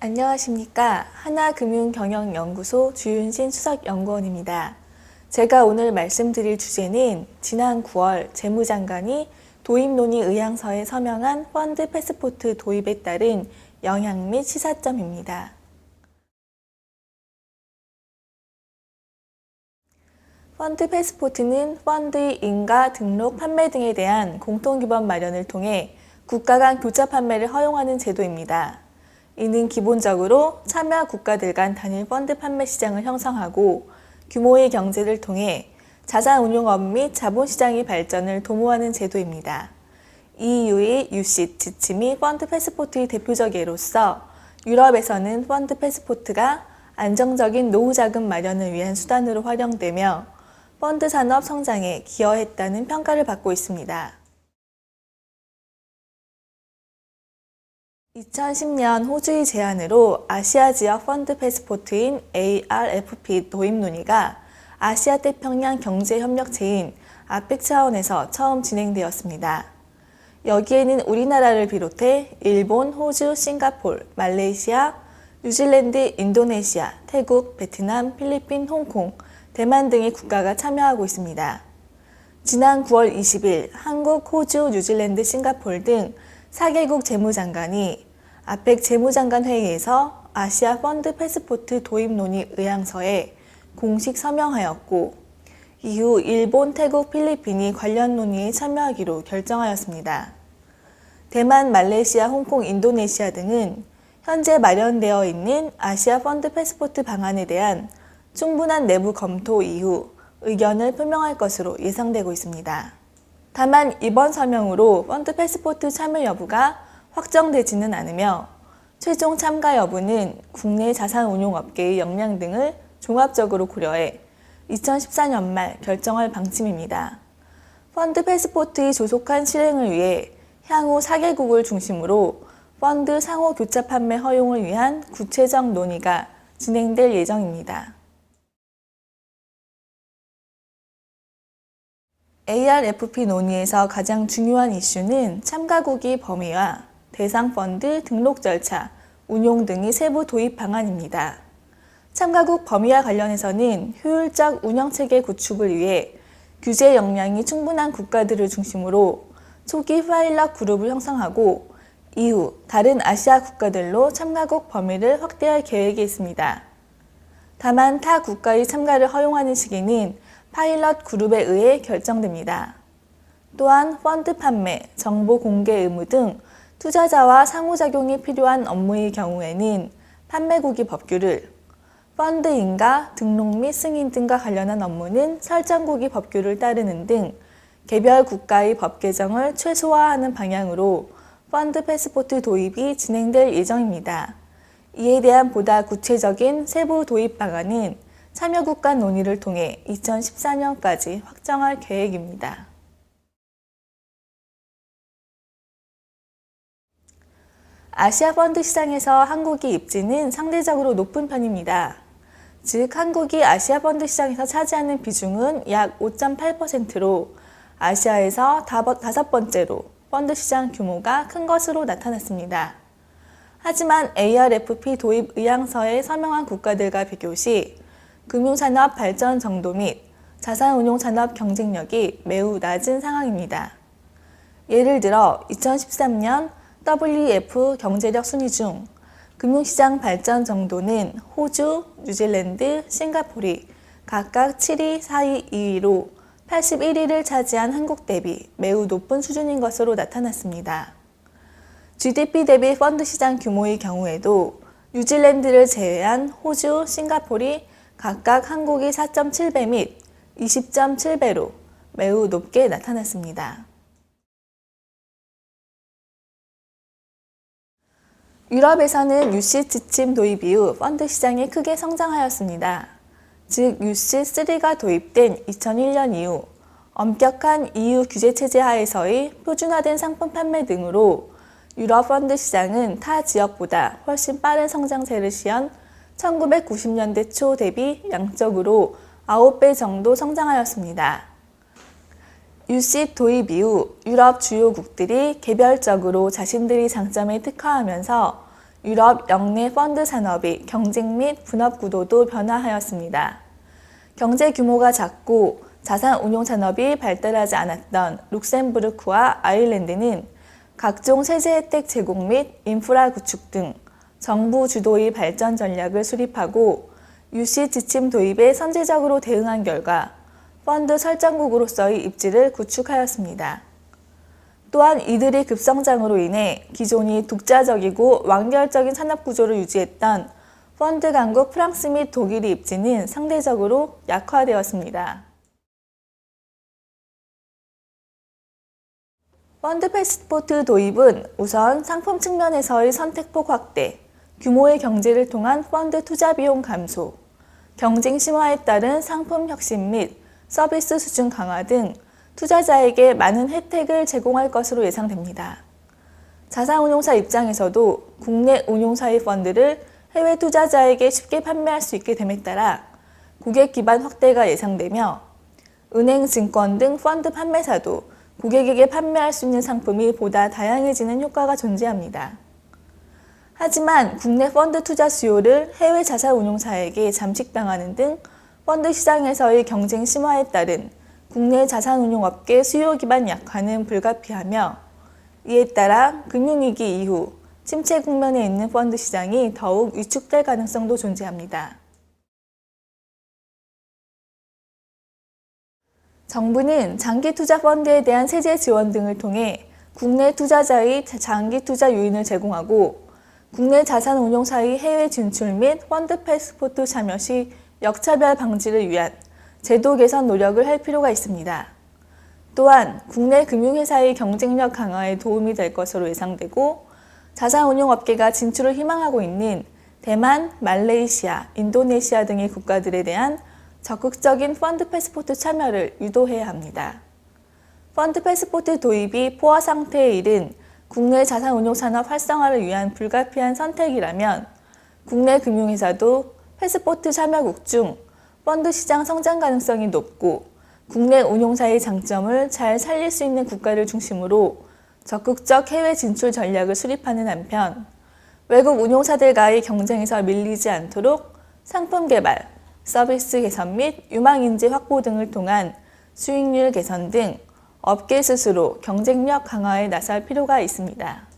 안녕하십니까. 하나금융경영연구소 주윤신 수석연구원입니다. 제가 오늘 말씀드릴 주제는 지난 9월 재무장관이 도입 논의 의향서에 서명한 펀드 패스포트 도입에 따른 영향 및 시사점입니다. 펀드 패스포트는 펀드의 인가, 등록, 판매 등에 대한 공통규범 마련을 통해 국가 간 교차 판매를 허용하는 제도입니다. 이는 기본적으로 참여 국가들 간 단일 펀드 판매 시장을 형성하고 규모의 경제를 통해 자산운용업 및 자본시장의 발전을 도모하는 제도입니다. EU의 UCITS 지침이 펀드 패스포트의 대표적 예로서 유럽에서는 펀드 패스포트가 안정적인 노후자금 마련을 위한 수단으로 활용되며 펀드 산업 성장에 기여했다는 평가를 받고 있습니다. 2010년 호주의 제안으로 아시아 지역 펀드 패스포트인 ARFP 도입 논의가 아시아 태평양 경제협력체인 아펙 차원에서 처음 진행되었습니다. 여기에는 우리나라를 비롯해 일본, 호주, 싱가포르, 말레이시아, 뉴질랜드, 인도네시아, 태국, 베트남, 필리핀, 홍콩, 대만 등의 국가가 참여하고 있습니다. 지난 9월 20일 한국, 호주, 뉴질랜드, 싱가포르 등 4개국 재무장관이 아펙 재무장관 회의에서 아시아 펀드 패스포트 도입 논의 의향서에 공식 서명하였고 이후 일본, 태국, 필리핀이 관련 논의에 참여하기로 결정하였습니다. 대만, 말레이시아, 홍콩, 인도네시아 등은 현재 마련되어 있는 아시아 펀드 패스포트 방안에 대한 충분한 내부 검토 이후 의견을 표명할 것으로 예상되고 있습니다. 다만 이번 서명으로 펀드 패스포트 참여 여부가 확정되지는 않으며 최종 참가 여부는 국내 자산운용업계의 역량 등을 종합적으로 고려해 2014년 말 결정할 방침입니다. 펀드 패스포트의 조속한 실행을 위해 향후 4개국을 중심으로 펀드 상호 교차 판매 허용을 위한 구체적 논의가 진행될 예정입니다. ARFP 논의에서 가장 중요한 이슈는 참가국의 범위와 대상 펀드 등록 절차, 운용 등의 세부 도입 방안입니다. 참가국 범위와 관련해서는 효율적 운영체계 구축을 위해 규제 역량이 충분한 국가들을 중심으로 초기 파일럿 그룹을 형성하고 이후 다른 아시아 국가들로 참가국 범위를 확대할 계획이 있습니다. 다만 타 국가의 참가를 허용하는 시기는 파일럿 그룹에 의해 결정됩니다. 또한 펀드 판매, 정보 공개 의무 등 투자자와 상호작용이 필요한 업무의 경우에는 판매국의 법규를, 펀드 인가, 등록 및 승인 등과 관련한 업무는 설정국의 법규를 따르는 등 개별 국가의 법 개정을 최소화하는 방향으로 펀드 패스포트 도입이 진행될 예정입니다. 이에 대한 보다 구체적인 세부 도입 방안은 참여국 간 논의를 통해 2014년까지 확정할 계획입니다. 아시아 펀드 시장에서 한국의 입지는 상대적으로 높은 편입니다. 즉, 한국이 아시아 펀드 시장에서 차지하는 비중은 약 5.8%로 아시아에서 5번째로 펀드 시장 규모가 큰 것으로 나타났습니다. 하지만 ARFP 도입 의향서에 서명한 국가들과 비교시 금융산업 발전 정도 및 자산운용산업 경쟁력이 매우 낮은 상황입니다. 예를 들어 2013년 WEF 경제력 순위 중 금융시장 발전 정도는 호주, 뉴질랜드, 싱가포르이 각각 7위, 4위, 2위로 81위를 차지한 한국 대비 매우 높은 수준인 것으로 나타났습니다. GDP 대비 펀드 시장 규모의 경우에도 뉴질랜드를 제외한 호주, 싱가포르이 각각 한국이 4.7배 및 20.7배로 매우 높게 나타났습니다. 유럽에서는 UCITS 지침 도입 이후 펀드 시장이 크게 성장하였습니다. 즉 UCITS3가 도입된 2001년 이후 엄격한 EU 규제체제 하에서의 표준화된 상품 판매 등으로 유럽 펀드 시장은 타 지역보다 훨씬 빠른 성장세를 시현 1990년대 초 대비 양적으로 9배 정도 성장하였습니다. UCITS 도입 이후 유럽 주요국들이 개별적으로 자신들의 장점에 특화하면서 유럽 영내 펀드 산업의 경쟁 및 분업 구도도 변화하였습니다. 경제 규모가 작고 자산 운용 산업이 발달하지 않았던 룩셈부르크와 아일랜드는 각종 세제 혜택 제공 및 인프라 구축 등 정부 주도의 발전 전략을 수립하고 유시 지침 도입에 선제적으로 대응한 결과 펀드 설정국으로서의 입지를 구축하였습니다. 또한 이들의 급성장으로 인해 기존이 독자적이고 완결적인 산업구조를 유지했던 펀드 강국 프랑스 및 독일의 입지는 상대적으로 약화되었습니다. 펀드 패스포트 도입은 우선 상품 측면에서의 선택폭 확대, 규모의 경제를 통한 펀드 투자 비용 감소, 경쟁 심화에 따른 상품 혁신 및 서비스 수준 강화 등 투자자에게 많은 혜택을 제공할 것으로 예상됩니다. 자산운용사 입장에서도 국내 운용사의 펀드를 해외 투자자에게 쉽게 판매할 수 있게 됨에 따라 고객 기반 확대가 예상되며 은행, 증권 등 펀드 판매사도 고객에게 판매할 수 있는 상품이 보다 다양해지는 효과가 존재합니다. 하지만 국내 펀드 투자 수요를 해외 자산운용사에게 잠식당하는 등 펀드 시장에서의 경쟁 심화에 따른 국내 자산운용업계 수요 기반 약화는 불가피하며 이에 따라 금융위기 이후 침체 국면에 있는 펀드 시장이 더욱 위축될 가능성도 존재합니다. 정부는 장기 투자 펀드에 대한 세제 지원 등을 통해 국내 투자자의 장기 투자 요인을 제공하고 국내 자산운용사의 해외 진출 및 펀드 패스포트 참여 시 역차별 방지를 위한 제도 개선 노력을 할 필요가 있습니다. 또한 국내 금융회사의 경쟁력 강화에 도움이 될 것으로 예상되고 자산운용업계가 진출을 희망하고 있는 대만, 말레이시아, 인도네시아 등의 국가들에 대한 적극적인 펀드 패스포트 참여를 유도해야 합니다. 펀드 패스포트 도입이 포화 상태에 이른 국내 자산운용산업 활성화를 위한 불가피한 선택이라면 국내 금융회사도 패스포트 참여국 중 펀드 시장 성장 가능성이 높고 국내 운용사의 장점을 잘 살릴 수 있는 국가를 중심으로 적극적 해외 진출 전략을 수립하는 한편 외국 운용사들과의 경쟁에서 밀리지 않도록 상품 개발, 서비스 개선 및 유망 인재 확보 등을 통한 수익률 개선 등 업계 스스로 경쟁력 강화에 나설 필요가 있습니다.